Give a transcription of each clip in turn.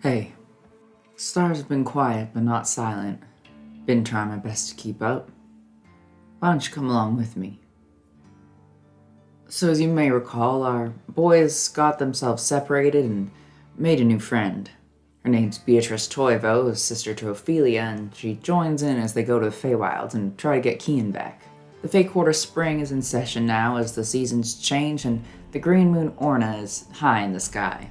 Hey, stars have been quiet but not silent. Been trying my best to keep up. Why don't you come along with me? So as you may recall, our boys got themselves separated and made a new friend. Her name's Beatrice Toivo, is sister to Ophelia, and she joins in as they go to the Feywilds and try to get Kian back. The Fey Quarter Spring is in session now as the seasons change and the green moon Orna is high in the sky.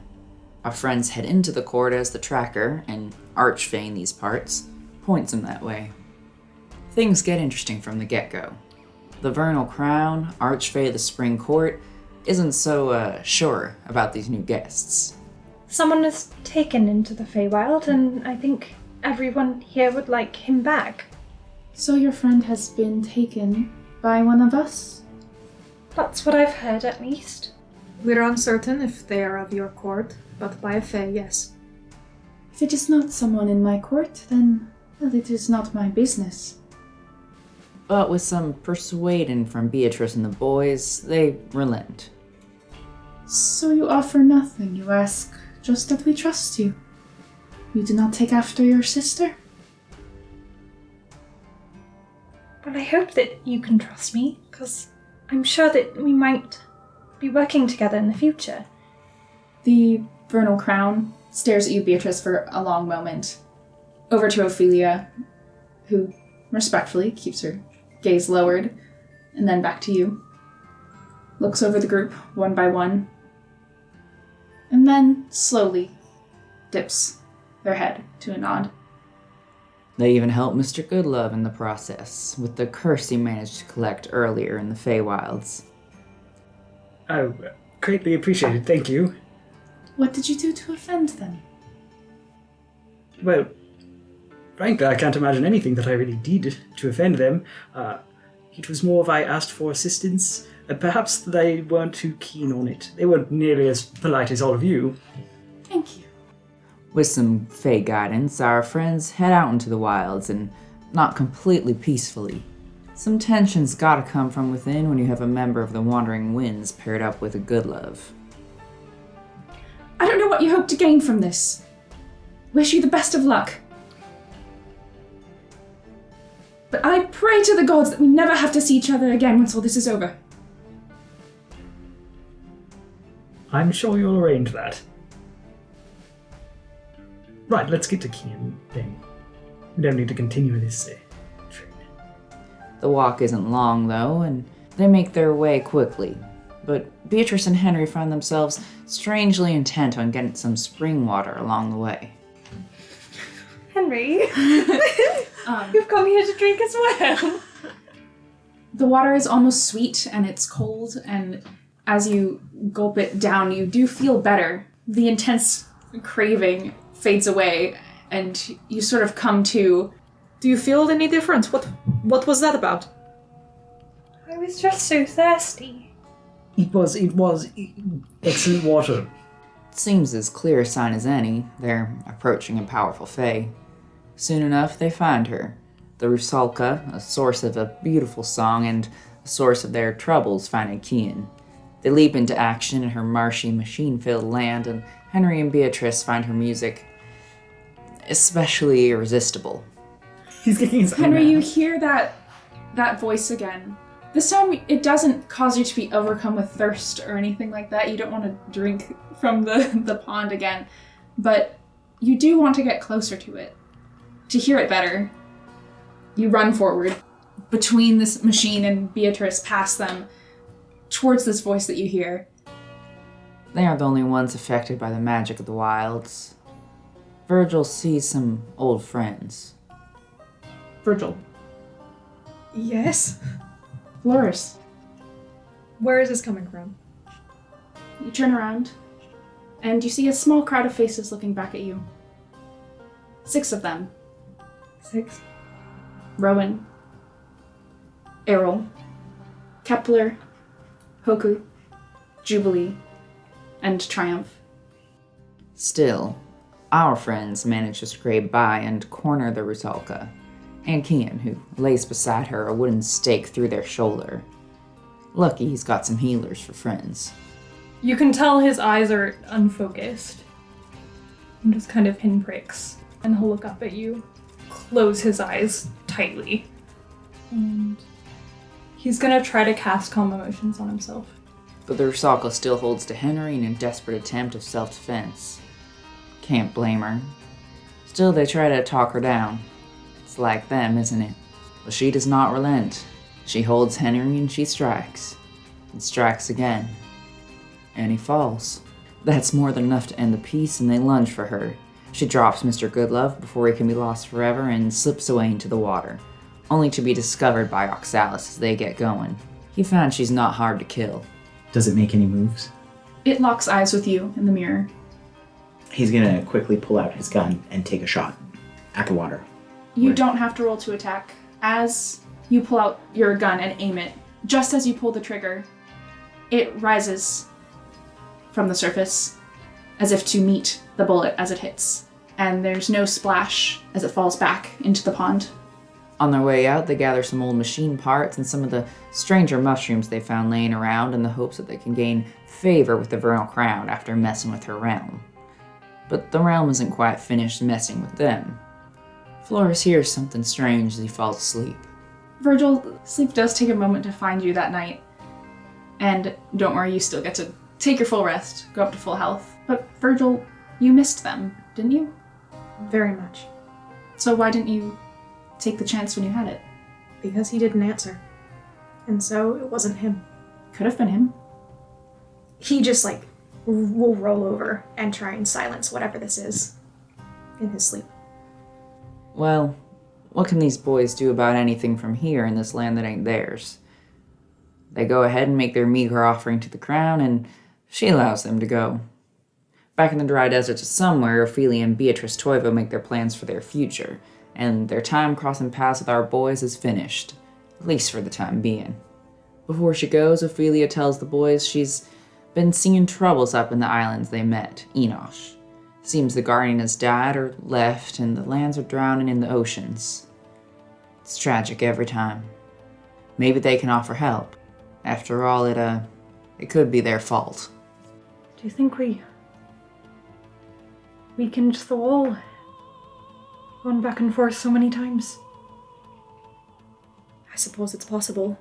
Our friends head into the court as the tracker, and Archfey in these parts, points them that way. Things get interesting from the get-go. The Vernal Crown, Archfey of the Spring Court, isn't so sure about these new guests. Someone is taken into the Feywild, and I think everyone here would like him back. So your friend has been taken by one of us? That's what I've heard, at least. We're uncertain if they are of your court, but by a Fey, yes. If it is not someone in my court, then, well, it is not my business. But with some persuading from Beatrice and the boys, they relent. So you offer nothing, you ask just that we trust you. You do not take after your sister? Well, I hope that you can trust me, because I'm sure that we might be working together in the future. The Vernal Crown stares at you, Beatrice, for a long moment. Over to Ophelia, who respectfully keeps her gaze lowered, and then back to you. Looks over the group one by one, and then slowly dips their head to a nod. They even help Mr. Goodlove in the process, with the curse he managed to collect earlier in the Feywilds. Oh, greatly appreciated, thank you. What did you do to offend them? Well, frankly, I can't imagine anything that I really did to offend them. It was more of I asked for assistance, and perhaps they weren't too keen on it. They weren't nearly as polite as all of you. Thank you. With some Fey guidance, our friends head out into the wilds, and not completely peacefully. Some tension's gotta come from within when you have a member of the Wandering Winds paired up with a Goodlove. I don't know what you hope to gain from this. Wish you the best of luck. But I pray to the gods that we never have to see each other again once all this is over. I'm sure you'll arrange that. Right, let's get to Kian then. We don't need to continue this trade. The walk isn't long, though, and they make their way quickly. But Beatrice and Henry find themselves strangely intent on getting some spring water along the way. Henry, you've come here to drink as well. The water is almost sweet and it's cold, and as you gulp it down, you do feel better. The intense craving fades away, and you sort of come to... Do you feel any difference? What was that about? I was just so thirsty. It was excellent water. It seems as clear a sign as any. They're approaching a powerful Fey. Soon enough, they find her. The Rusalka, a source of a beautiful song and a source of their troubles finding Kian. They leap into action in her marshy, machine-filled land, and Henry and Beatrice find her music especially irresistible. He's kicking his Henry, you hear that voice again. This time, it doesn't cause you to be overcome with thirst or anything like that. You don't want to drink from the pond again. But you do want to get closer to it. To hear it better, you run forward between this machine and Beatrice, past them, towards this voice that you hear. They aren't the only ones affected by the magic of the wilds. Virgil sees some old friends. Virgil. Yes. Loris. Where is this coming from? You turn around, and you see a small crowd of faces looking back at you. 6 of them. 6. Rowan, Errol, Kepler, Hoku, Jubilee, and Triumph. Still, our friends manage to scrape by and corner the Rusalka, and Kian, who lays beside her a wooden stake through their shoulder. Lucky he's got some healers for friends. You can tell his eyes are unfocused. and just kind of pinpricks. And he'll look up at you, close his eyes tightly, and he's gonna try to cast Calm Emotions on himself. But the Rusaka still holds to Henry in a desperate attempt of self-defense. Can't blame her. Still, they try to talk her down. It's like them, isn't it? But she does not relent. She holds Henry and she strikes. And strikes again. And he falls. That's more than enough to end the peace, and they lunge for her. She drops Mr. Goodlove before he can be lost forever and slips away into the water, only to be discovered by Oxalis as they get going. He finds she's not hard to kill. Does it make any moves? It locks eyes with you in the mirror. He's gonna quickly pull out his gun and take a shot at the water. You Right. don't have to roll to attack. As you pull out your gun and aim it, just as you pull the trigger, it rises from the surface as if to meet the bullet as it hits. And there's no splash as it falls back into the pond. On their way out, they gather some old machine parts and some of the stranger mushrooms they found laying around in the hopes that they can gain favor with the Vernal Crown after messing with her realm. But the realm isn't quite finished messing with them. Flores hears something strange as he falls asleep. Virgil, sleep does take a moment to find you that night. And don't worry, you still get to take your full rest, go up to full health. But Virgil, you missed them, didn't you? Very much. So why didn't you take the chance when you had it? Because he didn't answer. And so it wasn't him. Could have been him. He just, will roll over and try and silence whatever this is in his sleep. Well, what can these boys do about anything from here in this land that ain't theirs? They go ahead and make their meager offering to the crown, and she allows them to go. Back in the dry deserts of somewhere, Ophelia and Beatrice Toivo make their plans for their future, and their time crossing paths with our boys is finished, at least for the time being. Before she goes, Ophelia tells the boys she's been seeing troubles up in the islands they met, Enosh. Seems the guardian has died or left, and the lands are drowning in the oceans. It's tragic every time. Maybe they can offer help. After all, it could be their fault. Do you think we weakened the wall? Gone back and forth so many times? I suppose it's possible.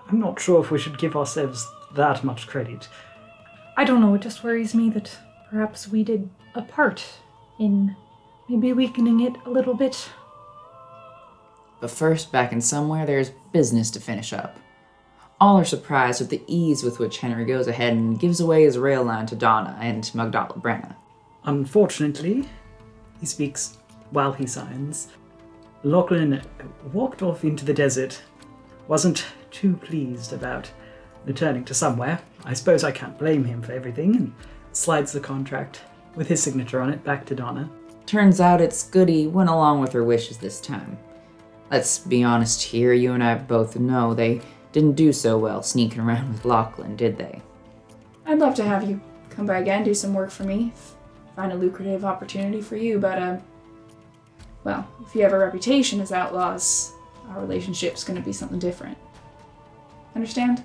I'm not sure if we should give ourselves that much credit. I don't know, it just worries me that perhaps we did a part in maybe weakening it a little bit. But first, back in somewhere, there's business to finish up. All are surprised with the ease with which Henry goes ahead and gives away his rail line to Donna and Magdala Brenna. Unfortunately, he speaks while he signs. Lachlan walked off into the desert. Wasn't too pleased about returning to somewhere. I suppose I can't blame him for everything, and slides the contract with his signature on it back to Donna. Turns out it's Goody went along with her wishes this time. Let's be honest here, you and I both know they didn't do so well sneaking around with Lachlan, did they? I'd love to have you come by again, do some work for me, find a lucrative opportunity for you, but, well, if you have a reputation as outlaws, our relationship's gonna be something different. Understand?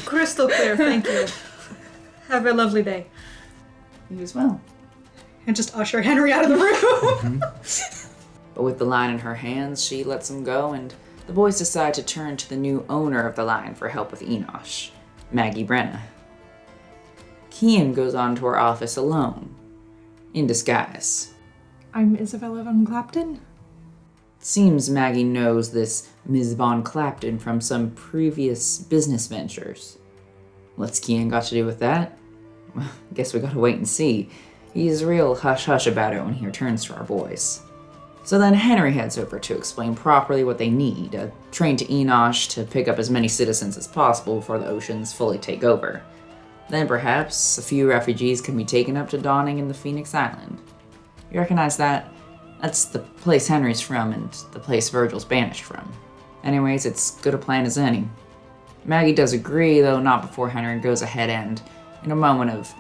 Crystal clear, thank you. Have a lovely day. You as well. And just usher Henry out of the room. But with the line in her hands, she lets him go, and the boys decide to turn to the new owner of the line for help with Enosh, Maggie Brenna. Kian goes on to her office alone, in disguise. I'm Isabella von Clapton. Seems Maggie knows this Ms. Von Clapton from some previous business ventures. What's Kian got to do with that? Well, I guess we gotta wait and see. He's real hush-hush about it when he returns to our boys. So then Henry heads over to explain properly what they need, a train to Enosh to pick up as many citizens as possible before the oceans fully take over. Then perhaps a few refugees can be taken up to Dawning in the Phoenix Island. You recognize that? That's the place Henry's from and the place Virgil's banished from. Anyways, it's good a plan as any. Maggie does agree, though not before Henry goes ahead and, in a moment of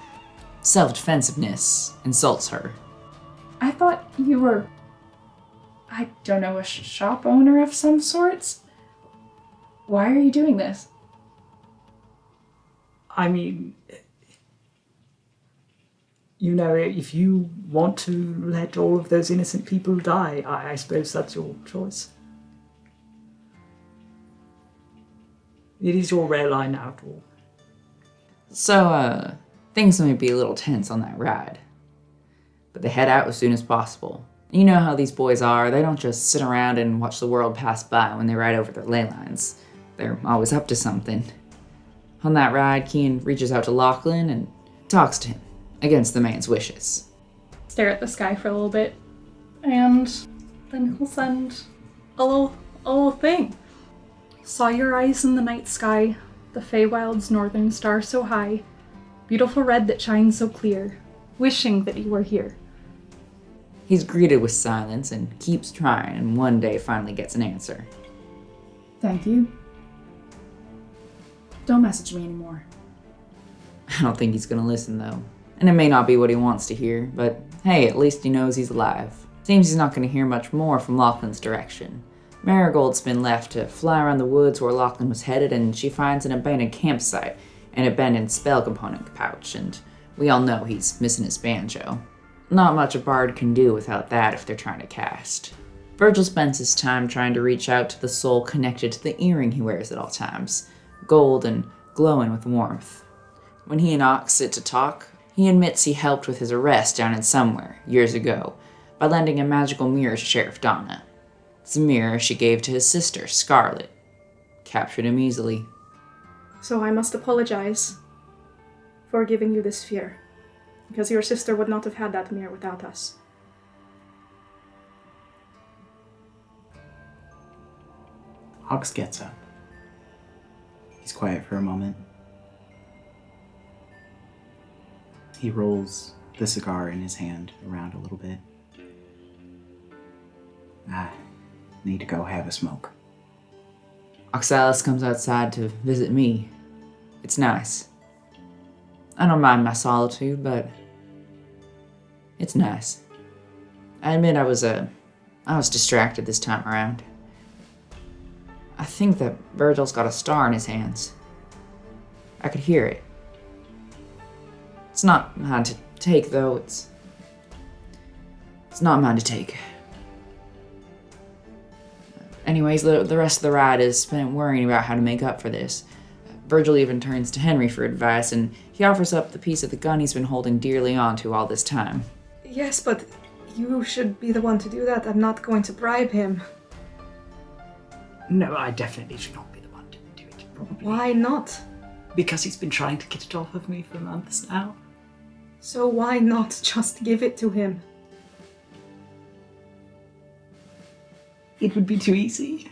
self-defensiveness, insults her. I thought you were, I don't know, a shop owner of some sorts? Why are you doing this? I mean, you know, if you want to let all of those innocent people die, I suppose that's your choice. It is your rare line after all. So, things may be a little tense on that ride. But they head out as soon as possible. You know how these boys are, they don't just sit around and watch the world pass by when they ride over their ley lines. They're always up to something. On that ride, Cian reaches out to Lachlan and talks to him, against the man's wishes. Stare at the sky for a little bit, and then he'll send a little thing. Saw your eyes in the night sky, the Feywild's northern star so high, beautiful red that shines so clear, wishing that you were here. He's greeted with silence and keeps trying, and one day finally gets an answer. Thank you. Don't message me anymore. I don't think he's gonna listen though. And it may not be what he wants to hear, but hey, at least he knows he's alive. Seems he's not gonna hear much more from Lachlan's direction. Marigold's been left to fly around the woods where Lachlan was headed, and she finds an abandoned campsite, an abandoned spell component pouch, and we all know he's missing his banjo. Not much a bard can do without that if they're trying to cast. Virgil spends his time trying to reach out to the soul connected to the earring he wears at all times, gold and glowing with warmth. When he and Ox sit to talk, he admits he helped with his arrest down in Somewhere, years ago, by lending a magical mirror to Sheriff Donna. It's a mirror she gave to his sister, Scarlet. Captured him easily. So I must apologize for giving you this fear, because your sister would not have had that mirror without us. Ox gets up. He's quiet for a moment. He rolls the cigar in his hand around a little bit. I need to go have a smoke. Oxalis comes outside to visit me. It's nice. I don't mind my solitude, but it's nice. I admit I was distracted this time around. I think that Virgil's got a star in his hands. I could hear it. It's not mine to take, though. It's not mine to take. Anyways, the rest of the ride is spent worrying about how to make up for this. Virgil even turns to Henry for advice, and he offers up the piece of the gun he's been holding dearly onto all this time. Yes, but you should be the one to do that. I'm not going to bribe him. No, I definitely should not be the one to do it, probably. Why not? Because he's been trying to get it off of me for months now. So why not just give it to him? It would be too easy.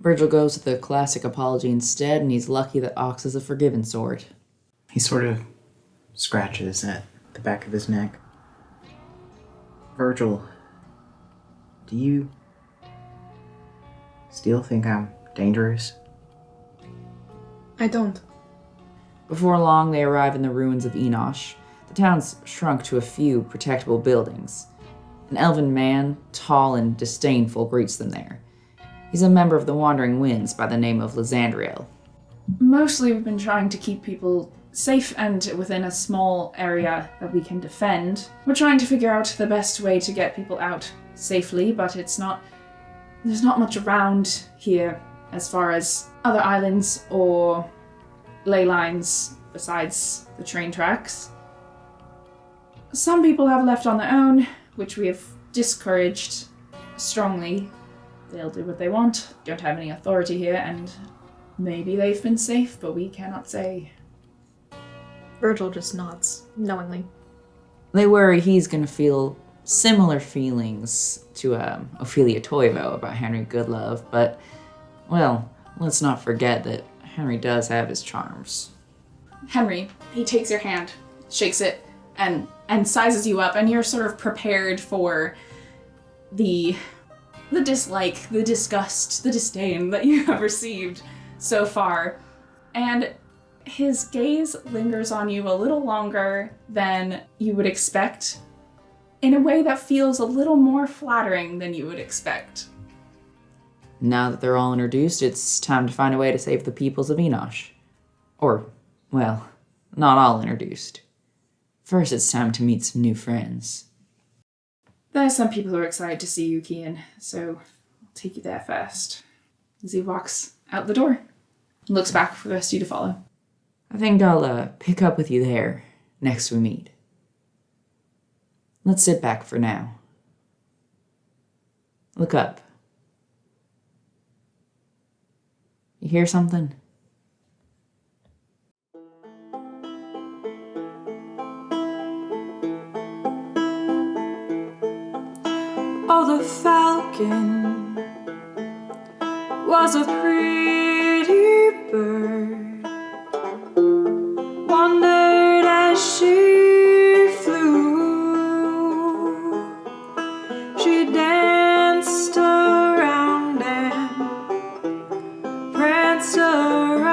Virgil goes with the classic apology instead, and he's lucky that Ox is a forgiven sort. He sort of scratches at the back of his neck. Virgil, do you still think I'm dangerous? I don't. Before long, they arrive in the ruins of Enosh. The town's shrunk to a few protectable buildings. An elven man, tall and disdainful, greets them there. He's a member of the Wandering Winds by the name of Lysandriel. Mostly we've been trying to keep people safe and within a small area that we can defend. We're trying to figure out the best way to get people out safely, but there's not much around here as far as other islands or ley lines besides the train tracks. Some people have left on their own, which we have discouraged strongly. They'll do what they want, don't have any authority here, and maybe they've been safe, but we cannot say. Virgil just nods, knowingly. They worry he's going to feel similar feelings to Ophelia Toivo about Henry Goodlove, but, well, let's not forget that Henry does have his charms. Henry, he takes your hand, shakes it, and sizes you up, and you're sort of prepared for the dislike, the disgust, the disdain that you have received so far. And his gaze lingers on you a little longer than you would expect, in a way that feels a little more flattering than you would expect. Now that they're all introduced, it's time to find a way to save the peoples of Enosh. Or, well, not all introduced. First, it's time to meet some new friends. There's some people who are excited to see you, Kian, so I'll take you there first. As he walks out the door and looks back for the rest of you to follow. I think I'll pick up with you there, next we meet. Let's sit back for now. Look up. You hear something? Oh, the falcon was a pretty bird, wandered as she flew. She danced around and pranced around